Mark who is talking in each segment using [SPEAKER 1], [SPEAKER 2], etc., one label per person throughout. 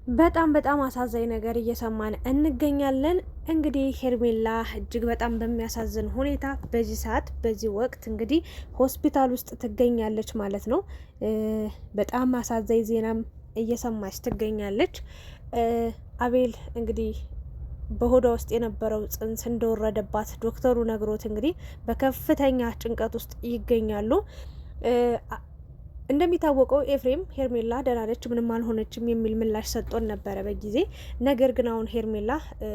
[SPEAKER 1] በጣም አሳዛኝ ነገር እየሰማን እንገኛለን። እንግዲህ ሄርሜላ እጅግ በጣም በሚያሳዝን ሁኔታ በዚህ ሰዓት በዚህ ወቅት እንግዲህ ሆስፒታል ውስጥ ትገኛለች ማለት ነው። በጣም አሳዛኝ ዜናም እየሰማች ትገኛለች። አቤል እንግዲህ በሆዷ ውስጥ የነበረው ጽንስ እንደወረደባት ዶክተሩ ነግሮት እንግዲህ በከፍተኛ ጭንቀት ውስጥ ይገኛሉ። እንደሚታወቀው ኤፍሬም ሄርሜላ ደህና ነች፣ ምንም አልሆነችም የሚል ምላሽ ሰጥቶን ነበረ በጊዜ። ነገር ግን አሁን ሄርሜላ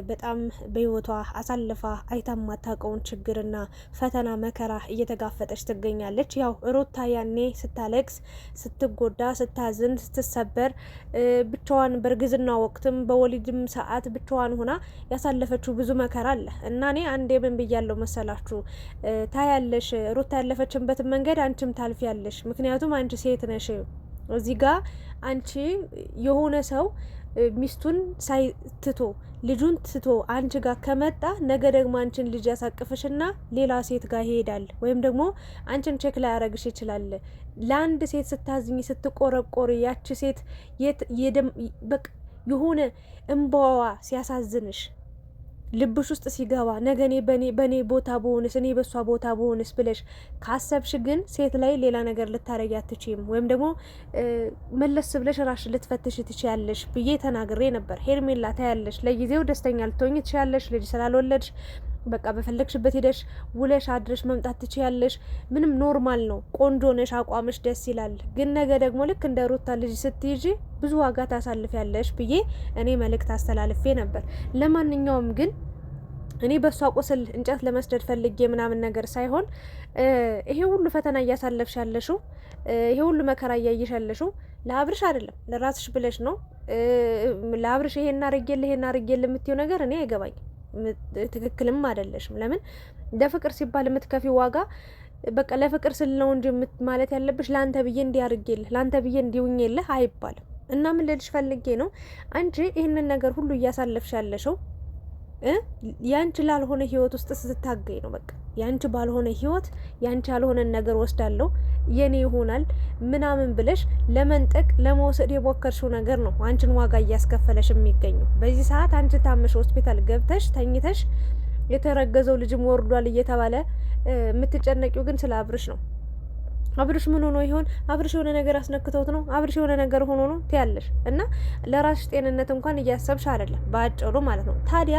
[SPEAKER 1] በጣም በህይወቷ አሳልፋ አይታ የማታውቀውን ችግርና ፈተና መከራ እየተጋፈጠች ትገኛለች። ያው ሩታ ያኔ ስታለቅስ፣ ስትጎዳ፣ ስታዝን፣ ስትሰበር ብቻዋን በእርግዝና ወቅትም በወሊድም ሰዓት ብቻዋን ሆና ያሳለፈችው ብዙ መከራ አለ እና እኔ አንዴ ምን ብያለሁ መሰላችሁ? ታያለሽ ሩታ ያለፈችበትን መንገድ አንቺም ታልፊያለሽ። ምክንያቱም አንቺ ሴት ነሽ። እዚህ ጋር አንቺ የሆነ ሰው ሚስቱን ሳይትቶ ልጁን ትቶ አንቺ ጋር ከመጣ ነገ ደግሞ አንቺን ልጅ ያሳቅፍሽና ሌላ ሴት ጋር ይሄዳል፣ ወይም ደግሞ አንቺን ቼክ ላይ ያረግሽ ይችላል። ለአንድ ሴት ስታዝኝ ስትቆረቆር ያቺ ሴት በቃ የሆነ እንባዋ ሲያሳዝንሽ ልብሽ ውስጥ ሲገባ ነገ እኔ በኔ ቦታ በሆንስ እኔ በሷ ቦታ በሆንስ ብለሽ ካሰብሽ ግን ሴት ላይ ሌላ ነገር ልታረጊ አትችይም፣ ወይም ደግሞ መለስ ብለሽ ራሽ ልትፈትሽ ትችያለሽ ብዬ ተናግሬ ነበር። ሄርሜላ ታያለሽ፣ ለጊዜው ደስተኛ ልትሆኝ ትችያለሽ፣ ልጅ ስላልወለድሽ በቃ በፈለግሽበት ሄደሽ ውለሽ አድረሽ መምጣት ትችያለሽ። ምንም ኖርማል ነው። ቆንጆ ነሽ፣ አቋምሽ ደስ ይላል። ግን ነገ ደግሞ ልክ እንደ ሩታ ልጅ ስትይጂ ብዙ ዋጋ ታሳልፊያለሽ ብዬ እኔ መልእክት አስተላልፌ ነበር። ለማንኛውም ግን እኔ በሷ ቁስል እንጨት ለመስደድ ፈልጌ ምናምን ነገር ሳይሆን ይሄ ሁሉ ፈተና እያሳለፍሽ ያለሽው፣ ይሄ ሁሉ መከራ እያየሽ ያለሽው ለአብርሽ አይደለም፣ ለራስሽ ብለሽ ነው። ለአብርሽ ይሄን አርጌልህ የምትይው ነገር እኔ አይገባኝም። ትክክልም አይደለሽም። ለምን ለፍቅር ሲባል የምትከፊ ዋጋ በቃ ለፍቅር ስል ነው እንጂ ማለት ያለብሽ ለአንተ ብዬ እንዲያርጌልህ ለአንተ ብዬ እንዲውኝልህ አይባልም። እና ምን ልልሽ ፈልጌ ነው፣ አንቺ ይህንን ነገር ሁሉ እያሳለፍሽ ያለሽው ያንቺ ላልሆነ ህይወት ውስጥ ስትታገኝ ነው። በቃ ያንቺ ባልሆነ ህይወት ያንቺ ያልሆነን ነገር ወስዳለሁ የኔ ይሆናል ምናምን ብለሽ ለመንጠቅ ለመውሰድ የሞከርሽው ነገር ነው አንቺን ዋጋ እያስከፈለሽ የሚገኘው። በዚህ ሰዓት አንቺ ታመሽ ሆስፒታል ገብተሽ ተኝተሽ የተረገዘው ልጅም ወርዷል እየተባለ የምትጨነቂው ግን ስለ አብርሽ ነው። አብርሽ ምን ሆኖ ይሆን? አብርሽ የሆነ ነገር አስነክተውት ነው? አብርሽ የሆነ ነገር ሆኖ ነው ትያለሽ። እና ለራስሽ ጤንነት እንኳን እያሰብሽ አይደለም ባጭሩ ማለት ነው። ታዲያ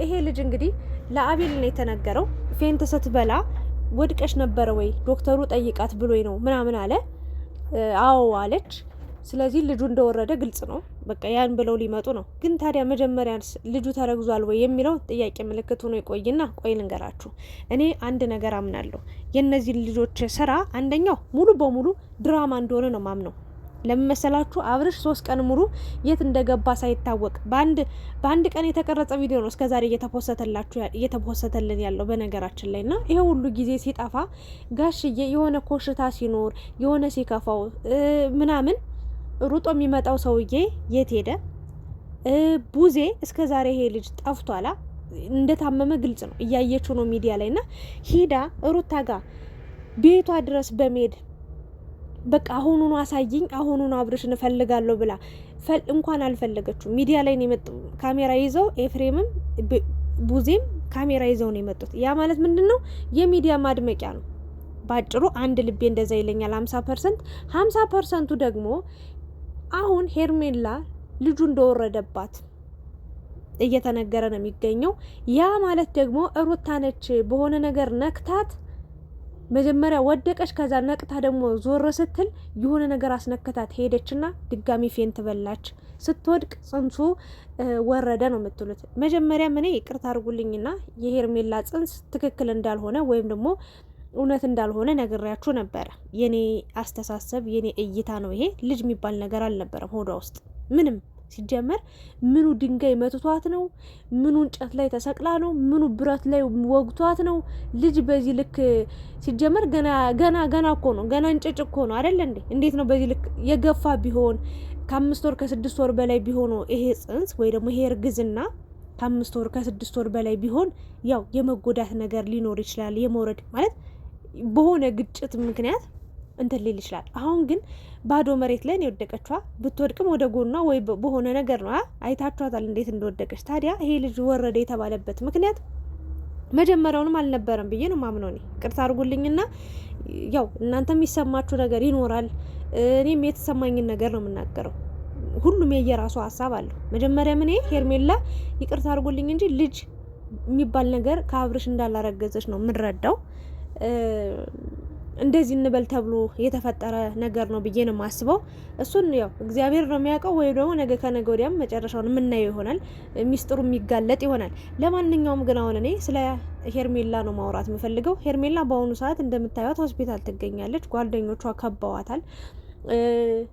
[SPEAKER 1] ይሄ ልጅ እንግዲህ ለአቤል ነው የተነገረው። ፌንት ስትበላ ወድቀሽ ነበረ ወይ ዶክተሩ ጠይቃት ብሎኝ ነው ምናምን አለ። አዎ አለች። ስለዚህ ልጁ እንደወረደ ግልጽ ነው። በቃ ያን ብለው ሊመጡ ነው። ግን ታዲያ መጀመሪያ ልጁ ተረግዟል ወይ የሚለው ጥያቄ ምልክት ሆኖ ይቆይና፣ ቆይ ልንገራችሁ። እኔ አንድ ነገር አምናለሁ። የእነዚህ ልጆች ስራ አንደኛው ሙሉ በሙሉ ድራማ እንደሆነ ነው ማምነው። ለምን መሰላችሁ? አብርሽ 3 ቀን ሙሉ የት እንደገባ ሳይታወቅ በአንድ ቀን የተቀረጸ ቪዲዮ ነው እስከዛሬ እየተፖሰተልን ያለው በነገራችን ላይ። እና ይሄ ሁሉ ጊዜ ሲጠፋ ጋሽዬ የሆነ ኮሽታ ሲኖር የሆነ ሲከፋው ምናምን ሩጦ የሚመጣው ሰውዬ የት ሄደ? ቡዜ እስከ ዛሬ ይሄ ልጅ ጠፍቷላ። እንደታመመ ግልጽ ነው፣ እያየችው ነው ሚዲያ ላይ። እና ሂዳ ሩታ ጋር ቤቷ ድረስ በመሄድ በቃ አሁኑኑ አሳይኝ፣ አሁኑኑ አብርሽን እፈልጋለሁ ብላ እንኳን አልፈለገችው። ሚዲያ ላይ ነው የመጡ ካሜራ ይዘው፣ ኤፍሬምም ቡዜም ካሜራ ይዘው ነው የመጡት። ያ ማለት ምንድነው? የሚዲያ ማድመቂያ ነው ባጭሩ። አንድ ልቤ እንደዛ ይለኛል 50%። 50%ቱ ደግሞ አሁን ሄርሜላ ልጁ እንደወረደባት እየተነገረ ነው የሚገኘው። ያ ማለት ደግሞ ሩታ ነች በሆነ ነገር ነክታት፣ መጀመሪያ ወደቀች፣ ከዛ ነቅታ ደግሞ ዞር ስትል የሆነ ነገር አስነክታት ሄደችና ድጋሚ ፌንት በላች። ስትወድቅ ጽንሱ ወረደ ነው የምትሉት። መጀመሪያ እኔ ይቅርታ አድርጉልኝና የሄርሜላ ጽንስ ትክክል እንዳልሆነ ወይም ደግሞ እውነት እንዳልሆነ ነግሬያችሁ ነበረ። የኔ አስተሳሰብ የኔ እይታ ነው። ይሄ ልጅ የሚባል ነገር አልነበረም ሆዷ ውስጥ ምንም። ሲጀመር ምኑ ድንጋይ መትቷት ነው? ምኑ እንጨት ላይ ተሰቅላ ነው? ምኑ ብረት ላይ ወግቷት ነው? ልጅ በዚህ ልክ ሲጀመር ገና እኮ ነው፣ ገና እንጭጭ እኮ ነው አይደል እንዴ? እንዴት ነው በዚህ ልክ የገፋ ቢሆን ከ5 ወር ከ6 ወር በላይ ቢሆን ይሄ ጽንስ ወይ ደግሞ ይሄ እርግዝና ከ5 ወር ከ6 ወር በላይ ቢሆን ያው የመጎዳት ነገር ሊኖር ይችላል። የመውረድ ማለት በሆነ ግጭት ምክንያት እንትን ሊል ይችላል። አሁን ግን ባዶ መሬት ላይ ነው የወደቀችዋ። ብትወድቅም ወደ ጎኗ ወይ በሆነ ነገር ነው። አይታችኋታል እንዴት እንደወደቀች። ታዲያ ይሄ ልጅ ወረደ የተባለበት ምክንያት መጀመሪያውንም አልነበረም ብዬ ነው ማምነው። እኔ ቅርታ አድርጉልኝና ያው እናንተ የሚሰማችሁ ነገር ይኖራል፣ እኔም የተሰማኝን ነገር ነው የምናገረው። ሁሉም የየራሱ ሀሳብ አለው። መጀመሪያ ምን ሄርሜላ ይቅርታ አድርጉልኝ እንጂ ልጅ የሚባል ነገር ከአብርሽ እንዳላረገዘች ነው የምንረዳው። እንደዚህ እንበል ተብሎ የተፈጠረ ነገር ነው ብዬ ነው የማስበው። እሱን ያው እግዚአብሔር ነው የሚያውቀው፣ ወይ ደግሞ ነገ ከነገ ወዲያም መጨረሻውን የምናየው ይሆናል፣ ሚስጥሩ የሚጋለጥ ይሆናል። ለማንኛውም ግን አሁን እኔ ስለ ሄርሜላ ነው ማውራት የምፈልገው። ሄርሜላ በአሁኑ ሰዓት እንደምታዩት ሆስፒታል ትገኛለች። ጓደኞቿ ከበዋታል።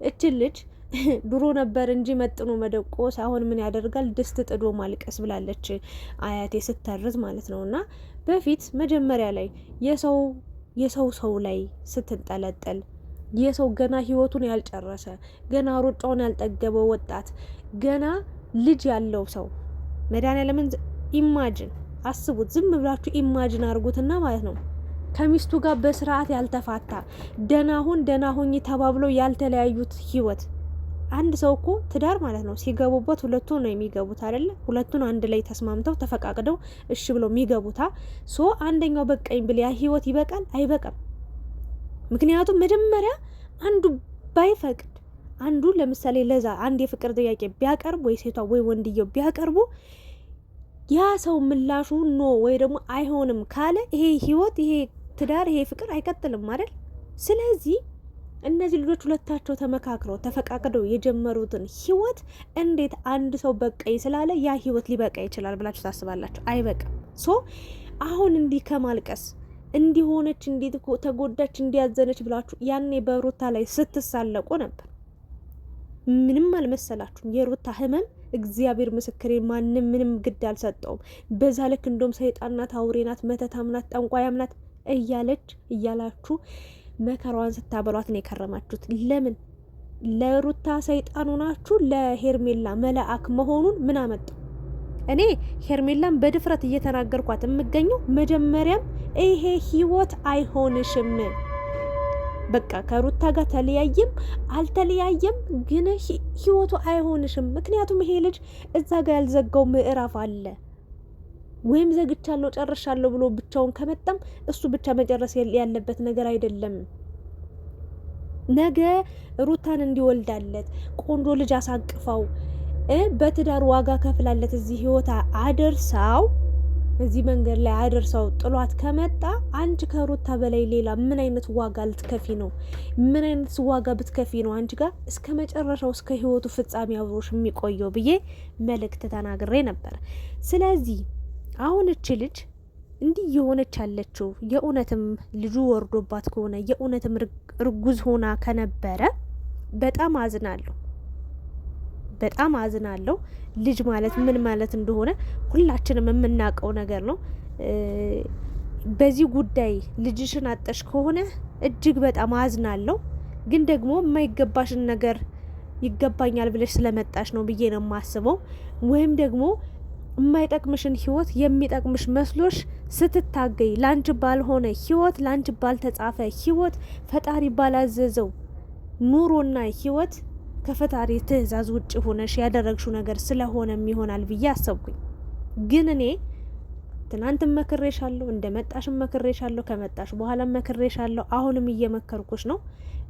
[SPEAKER 1] እችን ልጅ ድሮ ነበር እንጂ መጥኖ መደቆስ አሁን ምን ያደርጋል ድስት ጥዶ ማልቀስ ብላለች አያቴ ስተርዝ ማለት ነው። እና በፊት መጀመሪያ ላይ የሰው ላይ ስትንጠለጠል የሰው ገና ህይወቱን ያልጨረሰ ገና ሩጫውን ያልጠገበው ወጣት ገና ልጅ ያለው ሰው መድኃኒዓለምን ኢማጅን አስቡት፣ ዝም ብላችሁ ኢማጅን አድርጉትና ማለት ነው ከሚስቱ ጋር በስርዓት ያልተፋታ ደህና ሁኝ ተባብለው ያልተለያዩት ህይወት። አንድ ሰው እኮ ትዳር ማለት ነው ሲገቡበት ሁለቱ ነው የሚገቡት አይደለ? ሁለቱን አንድ ላይ ተስማምተው ተፈቃቅደው እሺ ብለው የሚገቡታ። አንደኛው በቃኝ ብል ያ ህይወት ይበቃል አይበቃም? ምክንያቱም መጀመሪያ አንዱ ባይፈቅድ አንዱ ለምሳሌ ለዛ አንድ የፍቅር ጥያቄ ቢያቀርብ ወይ ሴቷ ወይ ወንድየው ቢያቀርቡ ያ ሰው ምላሹ ኖ ወይ ደግሞ አይሆንም ካለ ይሄ ህይወት ይሄ ትዳር ይሄ ፍቅር አይቀጥልም አይደል? ስለዚህ እነዚህ ልጆች ሁለታቸው ተመካክረው ተፈቃቅደው የጀመሩትን ህይወት እንዴት አንድ ሰው በቃኝ ስላለ ያ ህይወት ሊበቃ ይችላል ብላችሁ ታስባላችሁ? አይበቃም። አሁን እንዲህ ከማልቀስ እንዲሆነች እንዴት ተጎዳች እንዲያዘነች ብላችሁ ያኔ በሩታ ላይ ስትሳለቁ ነበር። ምንም አልመሰላችሁም። የሩታ ህመም እግዚአብሔር ምስክሬ ማንም ምንም ግድ አልሰጠውም። በዛ ልክ እንደውም ሰይጣናት፣ አውሬናት፣ መተታምናት፣ ጠንቋያምናት እያላችሁ መከራዋን ስታበሏት ነው የከረማችሁት። ለምን ለሩታ ሰይጣን ሆናችሁ ለሄርሜላ መልአክ መሆኑን ምን አመጣው? እኔ ሄርሜላን በድፍረት እየተናገርኳት የምገኘው መጀመሪያም ይሄ ህይወት አይሆንሽም፣ በቃ ከሩታ ጋር ተለያየም አልተለያየም ግን ህይወቱ አይሆንሽም። ምክንያቱም ይሄ ልጅ እዛ ጋር ያልዘጋው ምዕራፍ አለ። ወይም ዘግቻለሁ ጨርሻለሁ ብሎ ብቻውን ከመጣም እሱ ብቻ መጨረስ ያለበት ነገር አይደለም። ነገ ሩታን እንዲወልዳለት ቆንጆ ልጅ አሳቅፋው በትዳር ዋጋ ከፍላለት እዚህ ህይወታ አደርሳው እዚህ መንገድ ላይ አደርሳው ጥሏት ከመጣ አንቺ ከሩታ በላይ ሌላ ምን አይነት ዋጋ ልትከፊ ነው? ምን አይነት ዋጋ ብትከፊ ነው አንቺ ጋር እስከ መጨረሻው እስከ ህይወቱ ፍጻሜ አብሮሽ የሚቆየው ብዬ መልእክት ተናግሬ ነበር። ስለዚህ አሁን እቺ ልጅ እንዲህ የሆነች ያለችው የእውነትም ልጁ ወርዶባት ከሆነ የእውነትም እርጉዝ ሆና ከነበረ በጣም አዝናለሁ። ልጅ ማለት ምን ማለት እንደሆነ ሁላችንም የምናውቀው ነገር ነው። በዚህ ጉዳይ ልጅሽን አጠሽ ከሆነ እጅግ በጣም አዝናለሁ። ግን ደግሞ የማይገባሽን ነገር ይገባኛል ብለሽ ስለመጣሽ ነው ብዬ ነው የማስበው። ወይም ደግሞ የማይጠቅምሽን ህይወት የሚጠቅምሽ መስሎሽ ስትታገይ ላንቺ ባልሆነ ህይወት ላንቺ ባልተጻፈ ህይወት ፈጣሪ ባላዘዘው ኑሮና ህይወት ከፈጣሪ ትዕዛዝ ውጭ ሆነሽ ያደረግሽው ነገር ስለሆነም ይሆናል ብዬ አሰብኩኝ። ግን እኔ ትናንትም መክሬሻለሁ፣ እንደመጣሽም መክሬሻለሁ፣ ከመጣሽ በኋላ መክሬሻለሁ። አሁንም እየመከርኩሽ ነው።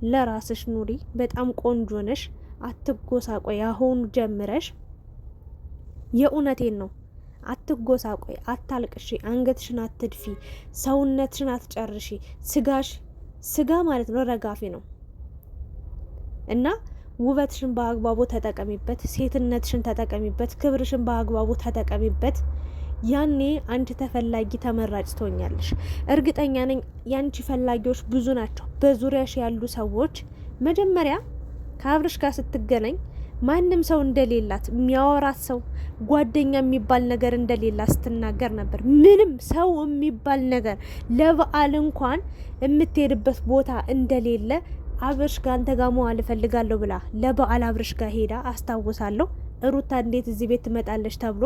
[SPEAKER 1] ለራስሽ ኑሪ። በጣም ቆንጆ ነሽ። አትጎሳቆይ። አሁን ጀምረሽ የእውነቴን ነው። አትጎሳቆይ፣ አታልቅሺ፣ አንገትሽን አትድፊ፣ ሰውነትሽን አትጨርሺ። ስጋ ማለት ነው ረጋፊ ነው እና ውበትሽን በአግባቡ ተጠቀሚበት፣ ሴትነትሽን ተጠቀሚበት፣ ክብርሽን በአግባቡ ተጠቀሚበት። ያኔ አንቺ ተፈላጊ ተመራጭ ትሆኛለሽ። እርግጠኛ ነኝ ያንቺ ፈላጊዎች ብዙ ናቸው። በዙሪያሽ ያሉ ሰዎች መጀመሪያ ከአብርሽ ጋር ስትገናኝ ማንም ሰው እንደሌላት የሚያወራት ሰው ጓደኛ የሚባል ነገር እንደሌላት ስትናገር ነበር። ምንም ሰው የሚባል ነገር ለበዓል እንኳን የምትሄድበት ቦታ እንደሌለ አብርሽ ጋር አንተ ጋር መዋል እፈልጋለሁ ብላ ለበዓል አብርሽ ጋር ሄዳ አስታውሳለሁ። ሩታ እንዴት እዚህ ቤት ትመጣለች ተብሎ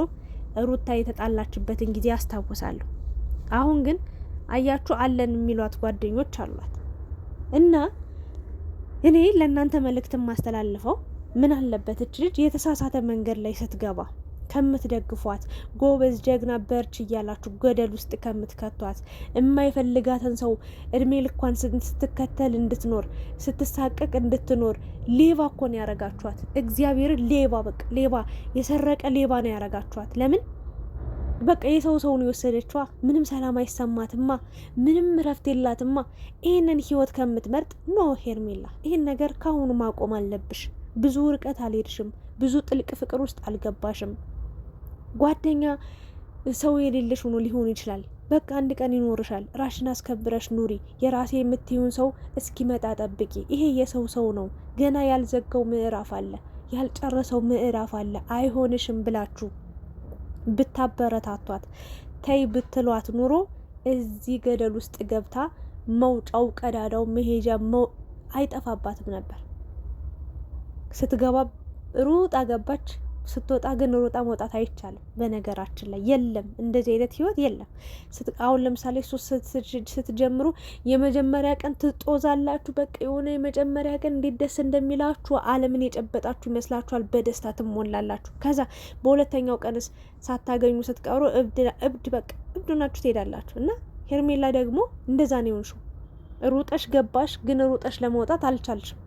[SPEAKER 1] ሩታ የተጣላችበትን ጊዜ አስታውሳለሁ። አሁን ግን አያችሁ አለን የሚሏት ጓደኞች አሏት እና እኔ ለእናንተ መልእክት ማስተላልፈው ምን አለበት እች ልጅ የተሳሳተ መንገድ ላይ ስትገባ ከምትደግፏት፣ ጎበዝ ጀግና በርች እያላችሁ ገደል ውስጥ ከምትከቷት፣ የማይፈልጋትን ሰው እድሜ ልኳን ስትከተል እንድትኖር ስትሳቀቅ እንድትኖር ሌባ እኮ ነው ያረጋችኋት። እግዚአብሔርን ሌባ፣ በቃ ሌባ፣ የሰረቀ ሌባ ነው ያረጋችኋት። ለምን በቃ የሰው ሰውን የወሰደችዋ። ምንም ሰላም አይሰማትማ፣ ምንም እረፍት የላትማ። ይህንን ህይወት ከምትመርጥ ኖ ሄርሜላ፣ ይህን ነገር ካሁኑ ማቆም አለብሽ። ብዙ ርቀት አልሄድሽም፣ ብዙ ጥልቅ ፍቅር ውስጥ አልገባሽም። ጓደኛ ሰው የሌለሽ ሆኖ ሊሆን ይችላል። በቃ አንድ ቀን ይኖርሻል። ራሽን አስከብረሽ ኑሪ። የራሴ የምትይውን ሰው እስኪመጣ ጠብቂ። ይሄ የሰው ሰው ነው። ገና ያልዘጋው ምዕራፍ አለ፣ ያልጨረሰው ምዕራፍ አለ። አይሆንሽም ብላችሁ ብታበረታቷት፣ ተይ ብትሏት ኑሮ እዚህ ገደል ውስጥ ገብታ መውጫው ቀዳዳው መሄጃ አይጠፋባትም ነበር። ስትገባ ሩጣ ገባች። ስትወጣ ግን ሩጣ መውጣት አይቻልም። በነገራችን ላይ የለም እንደዚህ አይነት ህይወት የለም። አሁን ለምሳሌ ስትጀምሩ የመጀመሪያ ቀን ትጦዛላችሁ። በቃ የሆነ የመጀመሪያ ቀን እንዴት ደስ እንደሚላችሁ ዓለምን የጨበጣችሁ ይመስላችኋል። በደስታ ትሞላላችሁ። ከዛ በሁለተኛው ቀንስ ሳታገኙ ስትቀሩ እብድ በቃ እብድ ናችሁ ትሄዳላችሁ። እና ሄርሜላ ደግሞ እንደዛ ነው የሆንሽው። ሩጠሽ ገባሽ፣ ግን ሩጠሽ ለመውጣት አልቻልሽም።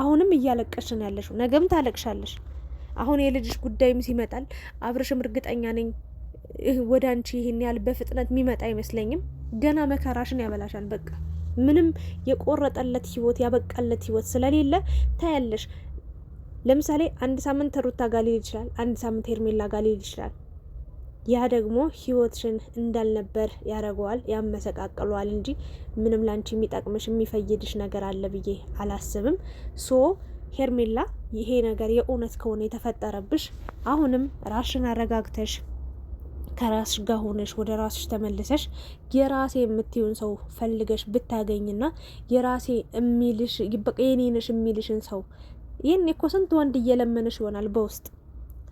[SPEAKER 1] አሁንም እያለቀሽ ነው ያለሽው። ነገም ታለቅሻለሽ። አሁን የልጅሽ ጉዳይም ሲመጣል አብርሽም እርግጠኛ ነኝ ወደ አንቺ ይሄን ያህል በፍጥነት የሚመጣ አይመስለኝም። ገና መከራሽን ያበላሻል። በቃ ምንም የቆረጠለት ህይወት ያበቃለት ህይወት ስለሌለ ታያለሽ። ለምሳሌ አንድ ሳምንት ሩታ ጋር ሊሄድ ይችላል፣ አንድ ሳምንት ሄርሜላ ጋር ሊሄድ ይችላል። ያ ደግሞ ህይወትሽን እንዳልነበር ያደርገዋል፣ ያመሰቃቅለዋል እንጂ ምንም ላንቺ የሚጠቅምሽ የሚፈይድሽ ነገር አለ ብዬ አላስብም። ሶ ሄርሜላ ይሄ ነገር የእውነት ከሆነ የተፈጠረብሽ አሁንም ራስሽን አረጋግተሽ ከራስሽ ጋር ሆነሽ ወደ ራስሽ ተመልሰሽ የራሴ የምትይውን ሰው ፈልገሽ ብታገኝና የራሴ የሚልሽ የኔንሽ የሚልሽን ሰው ይህን እኮ ስንት ወንድ እየለመነሽ ይሆናል በውስጥ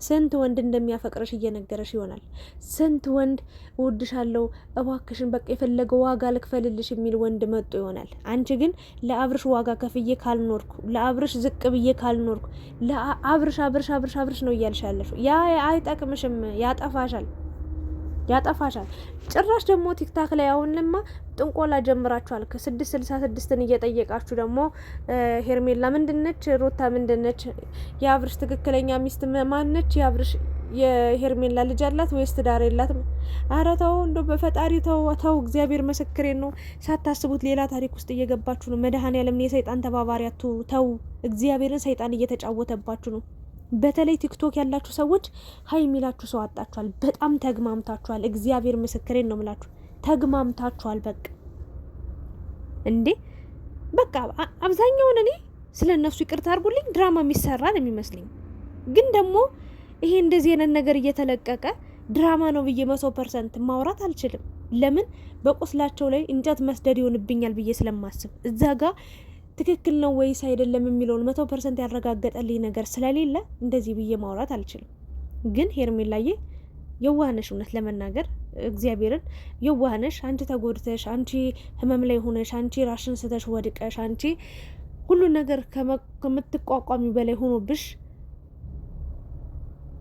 [SPEAKER 1] ስንት ወንድ እንደሚያፈቅረሽ እየነገረሽ ይሆናል። ስንት ወንድ እወድሻለሁ እባክሽን በቃ የፈለገው ዋጋ ልክፈልልሽ የሚል ወንድ መጥቶ ይሆናል። አንቺ ግን ለአብርሽ ዋጋ ከፍዬ ካልኖርኩ፣ ለአብርሽ ዝቅ ብዬ ካልኖርኩ፣ ለአብርሽ አብርሽ አብርሽ አብርሽ ነው እያልሽ ያለሽው። ያ አይጠቅምሽም፣ ያጠፋሻል። ጭራሽ ደግሞ ቲክታክ ላይ አሁንማ ጥንቆላ ጀምራችኋል። ከ666ን እየጠየቃችሁ ደግሞ ሄርሜላ ምንድነች? ሩታ ምንድነች? የአብርሽ ትክክለኛ ሚስት ማነች? የአብርሽ የሄርሜላ ልጅ አላት ወይስ ትዳር የላትም? አረ ተው፣ እንደው በፈጣሪ ተው። እግዚአብሔር ምስክሬን ነው። ሳታስቡት ሌላ ታሪክ ውስጥ እየገባችሁ ነው። መድኃኔዓለም የሰይጣን ተባባሪ አትሁኑ። ተው፣ እግዚአብሔርን ሰይጣን እየተጫወተባችሁ ነው። በተለይ ቲክቶክ ያላችሁ ሰዎች ሀይ የሚላችሁ ሰው አጣችኋል። በጣም ተግማምታችኋል። እግዚአብሔር ምስክሬን ነው ምላችሁ፣ ተግማምታችኋል። በቃ እንዴ በቃ አብዛኛውን እኔ ስለ እነሱ ይቅርታ አድርጉልኝ ድራማ የሚሰራ ነው የሚመስለኝ። ግን ደግሞ ይሄ እንደዚህ አይነት ነገር እየተለቀቀ ድራማ ነው ብዬ 100% ማውራት አልችልም። ለምን በቁስላቸው ላይ እንጨት መስደድ ይሆንብኛል ብዬ ስለማስብ እዛ ጋር ትክክል ነው ወይስ አይደለም የሚለውን 100% ያረጋገጠልኝ ነገር ስለሌለ እንደዚህ ብዬ ማውራት አልችልም። ግን ሄርሜላዬ የዋህነሽ፣ እውነት ለመናገር እግዚአብሔርን የዋህነሽ። አንቺ ተጎድተሽ፣ አንቺ ህመም ላይ ሆነሽ፣ አንቺ ራሽን ስተሽ ወድቀሽ፣ አንቺ ሁሉ ነገር ከምትቋቋሚ በላይ ሆኖብሽ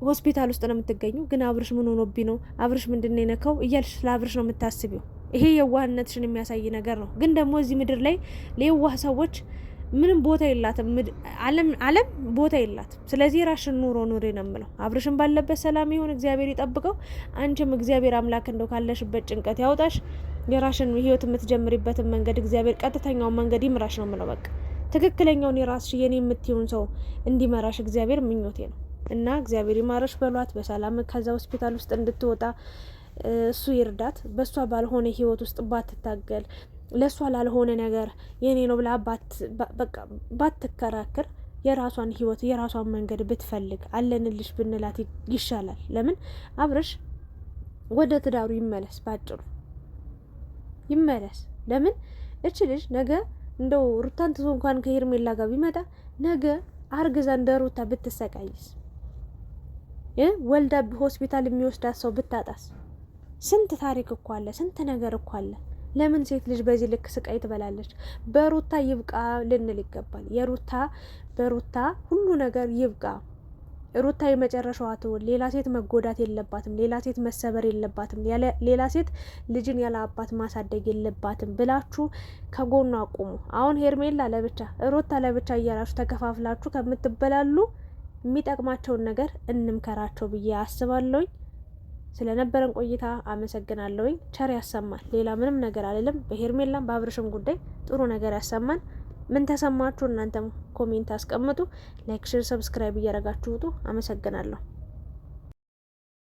[SPEAKER 1] ሆስፒታል ውስጥ ነው የምትገኙ። ግን አብርሽ ምን ሆኖብኝ ነው? አብርሽ ምንድን ነው የነካው እያልሽ ስለ አብርሽ ነው የምታስቢው። ይሄ የዋህነትሽን የሚያሳይ ነገር ነው። ግን ደግሞ እዚህ ምድር ላይ ለየዋህ ሰዎች ምንም ቦታ የላትም። ዓለም ቦታ የላትም። ስለዚህ ራሽን ኑሮ ኑሪ ነው የምለው። አብርሽን ባለበት ሰላም ይሁን፣ እግዚአብሔር ይጠብቀው። አንቺም እግዚአብሔር አምላክ እንደው ካለሽበት ጭንቀት ያውጣሽ። የራሽን ህይወት የምትጀምሪበትን መንገድ እግዚአብሔር ቀጥተኛውን መንገድ ይምራሽ ነው የምለው። በቃ ትክክለኛውን የራስሽ የኔ የምትይውን ሰው እንዲመራሽ እግዚአብሔር ምኞቴ ነው እና እግዚአብሔር ይማረሽ በሏት። በሰላም ከዛ ሆስፒታል ውስጥ እንድትወጣ እሱ ይርዳት። በእሷ ባልሆነ ህይወት ውስጥ ባትታገል፣ ለእሷ ላልሆነ ነገር የኔ ነው ብላ ባትከራክር፣ የራሷን ህይወት የራሷን መንገድ ብትፈልግ አለንልሽ ብንላት ይሻላል። ለምን አብርሽ ወደ ትዳሩ ይመለስ፣ ባጭሩ ይመለስ። ለምን እች ልጅ ነገ እንደው ሩታን ትቶ እንኳን ከሄርሜላ ጋር ቢመጣ ነገ አርግዛ እንደ ሩታ ብትሰቃይስ? ወልዳ ሆስፒታል የሚወስዳት ሰው ብታጣስ? ስንት ታሪክ እኮ አለ፣ ስንት ነገር እኮ አለ። ለምን ሴት ልጅ በዚህ ልክ ስቃይ ትበላለች? በሩታ ይብቃ ልንል ይገባል። በሩታ ሁሉ ነገር ይብቃ። ሩታ የመጨረሻዋ ትሁን። ሌላ ሴት መጎዳት የለባትም። ሌላ ሴት መሰበር የለባትም። ሌላ ሴት ልጅን ያለ አባት ማሳደግ የለባትም ብላችሁ ከጎኗ አቁሙ። አሁን ሄርሜላ ለብቻ ሩታ ለብቻ እያላችሁ ተከፋፍላችሁ ከምትበላሉ የሚጠቅማቸውን ነገር እንምከራቸው ብዬ አስባለሁኝ። ስለነበረን ቆይታ አመሰግናለሁኝ። ቸር ያሰማል። ሌላ ምንም ነገር አልልም። በሄርሜላም በአብርሽም ጉዳይ ጥሩ ነገር ያሰማን። ምን ተሰማችሁ? እናንተም ኮሜንት አስቀምጡ። ላይክ፣ ሼር፣ ሰብስክራይብ እያደረጋችሁ ውጡ። አመሰግናለሁ።